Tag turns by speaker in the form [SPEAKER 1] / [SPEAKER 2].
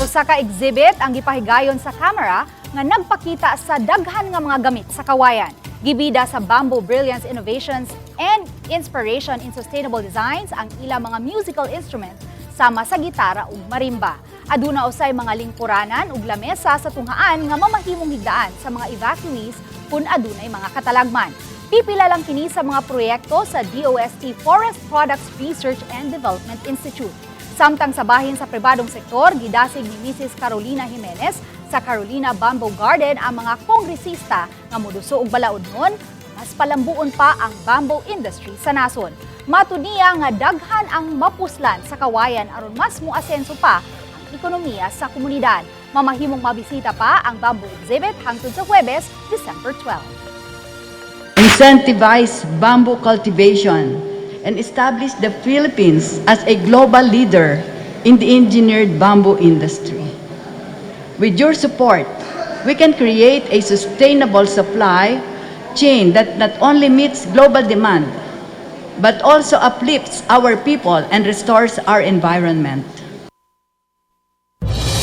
[SPEAKER 1] Usa ka exhibit ang gipahigayon sa Kamara nga nagpakita sa daghan nga mga gamit sa kawayan. Gibida sa Bamboo Brilliance Innovations and Inspiration in Sustainable Designs ang ilang mga musical instruments sama sa gitara ug marimba. Aduna usay mga lingkuranan ug lamesa sa tunghaan nga mamahimong higdaan sa mga evacuees kung adunay mga katalagman. Pipila lang kini sa mga proyekto sa DOST Forest Products Research and Development Institute. Samtang sa bahin sa pribadong sektor, gidasig ni Mrs. Carolina Jimenez sa Carolina Bamboo Garden ang mga kongresista nga moduso og balaodnon, mas palambuon pa ang bamboo industry sa nason. Matud niya nga daghan ang mapuslan sa kawayan aron mas moasenso pa ang ekonomiya sa komunidad. Mamahimong mabisita pa ang bamboo exhibit hangtod sa Huwebes, December 12.
[SPEAKER 2] Incentivize bamboo cultivation and establish the Philippines as a global leader in the engineered bamboo industry. With your support, we can create a sustainable supply chain that not only meets global demand, but also uplifts our people and restores our environment.